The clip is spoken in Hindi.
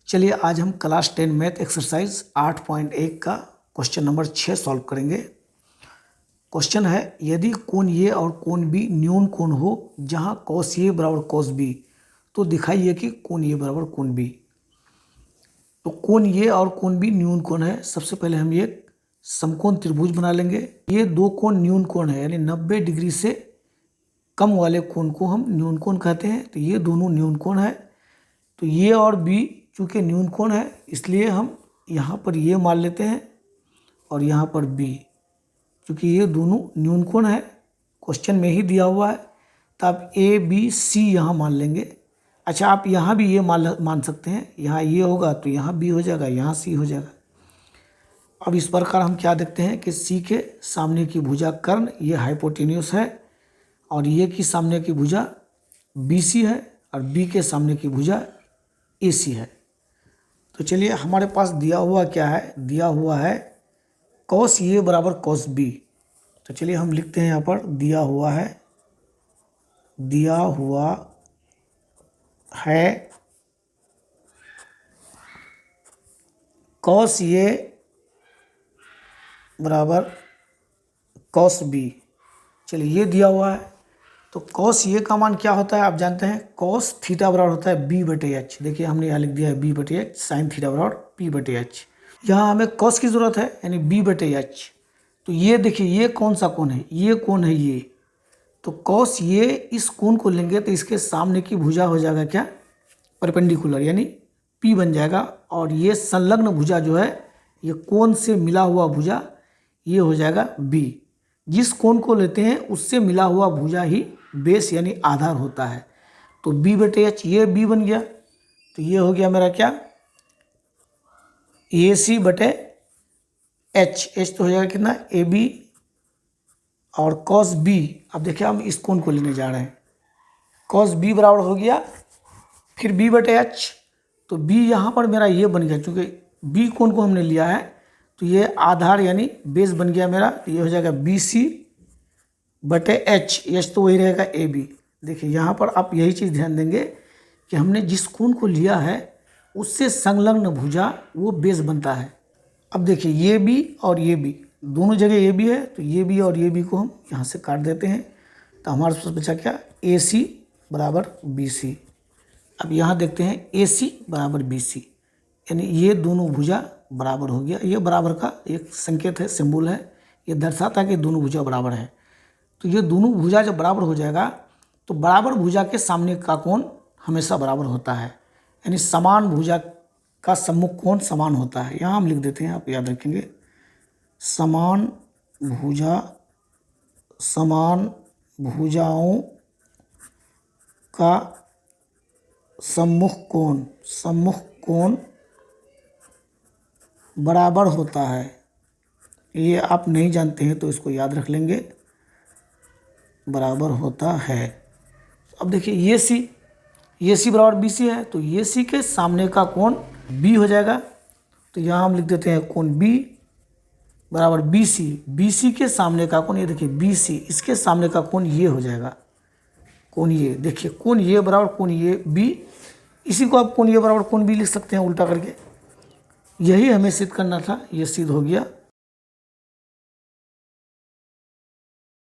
चलिए आज हम क्लास 10 मैथ एक्सरसाइज 8.1 का क्वेश्चन नंबर 6 सॉल्व करेंगे। क्वेश्चन है, यदि कोण ए और कोण बी न्यून कोण हो जहां cos ए बराबर cos बी, तो दिखाइए कि कोण ए बराबर कोण बी। तो कोण ए और कोण बी न्यून कोण है। सबसे पहले हम ये समकोण त्रिभुज बना लेंगे। ये दो कोण न्यून कोण है, यानी 90 डिग्री से कम वाले कोण को हम न्यून कोण कहते हैं। तो ये दोनों न्यून कोण है। तो ये और बी चूँकि न्यून कोण है, इसलिए हम यहाँ पर ये मान लेते हैं और यहाँ पर बी, क्योंकि ये दोनों न्यून कोण है, क्वेश्चन में ही दिया हुआ है। तो आप ए बी सी यहाँ मान लेंगे। अच्छा, आप यहाँ भी ये मान सकते हैं। यहाँ ये होगा तो यहाँ बी हो जाएगा, यहाँ सी हो जाएगा। अब इस प्रकार हम क्या देखते हैं कि सी के सामने की भुजा कर्ण ये हाइपोटेन्यूस है और ये की सामने की भुजा बी सी है और बी के सामने की भुजा ए सी है। तो चलिए, हमारे पास दिया हुआ क्या है? दिया हुआ है cos ए बराबर cos बी। तो चलिए हम लिखते हैं यहाँ पर दिया हुआ है cos ए बराबर cos बी। चलिए ये दिया हुआ है। तो cos ए का मान क्या होता है आप जानते हैं, cos थीटा बराबर होता है b बटे एच। देखिए हमने यहाँ लिख दिया है b बटे एच, साइन थीटा बराबर p बटे एच। यहाँ हमें cos की ज़रूरत है, यानी b बटे एच। तो ये देखिए ये कौन सा कोण है? ये कोण है ये। तो cos ये इस कोण को लेंगे तो इसके सामने की भुजा हो जाएगा क्या? परपेंडिकुलर, यानी p बन जाएगा। और ये संलग्न भुजा जो है, ये कोण से मिला हुआ भुजा, ये हो जाएगा b। जिस कोण को लेते हैं उससे मिला हुआ भुजा ही बेस यानी आधार होता है। तो b बटे एच, ये b बन गया। तो ये हो गया मेरा क्या? ए सी बटे एच। एच तो हो जाएगा कितना? ए बी और cos b। अब देखिए हम इस कोण को लेने जा रहे हैं। cos b बराबर हो गया फिर b बटे एच। तो b यहाँ पर मेरा ये बन गया, चूँकि b कोण को हमने लिया है तो ये आधार यानी बेस बन गया मेरा। तो ये हो जाएगा बी सी बटे एच। एच तो वही रहेगा ए बी। देखिए यहाँ पर आप यही चीज़ ध्यान देंगे कि हमने जिस कोण को लिया है उससे संलग्न भुजा वो बेस बनता है। अब देखिए ये बी और ये बी दोनों जगह ए बी है, तो ये बी और ये बी को हम यहाँ से काट देते हैं। तो हमारे पास बचा क्या? ए सी बराबर बी सी। अब यहाँ देखते हैं ए सी बराबर बी सी, यानी ये दोनों भुजा बराबर हो गया। ये बराबर का एक संकेत है, सिंबल है, ये दर्शाता है कि दोनों भुजा बराबर है। तो ये दोनों भुजा जब बराबर हो जाएगा तो बराबर भुजा के सामने का कोण हमेशा बराबर होता है, यानी समान भुजा का सम्मुख कोण समान होता है। यहाँ हम लिख देते हैं, आप याद रखेंगे, समान भुजाओं का सम्मुख कोण बराबर होता है। ये आप नहीं जानते हैं तो इसको याद रख लेंगे, बराबर होता है। अब देखिए ये सी बराबर बी सी है, तो ये सी के सामने का कोण बी हो जाएगा। तो यहाँ हम लिख देते हैं कोण बी बराबर बी सी। बी सी के सामने का कोण, ये देखिए बी सी, इसके सामने का कोण ये हो जाएगा, कोण ये। देखिए कोण ये बराबर कोण ये बी, इसी को आप कोण ये बराबर कोण बी लिख सकते हैं उल्टा करके। यही हमें सिद्ध करना था, ये सिद्ध हो गया।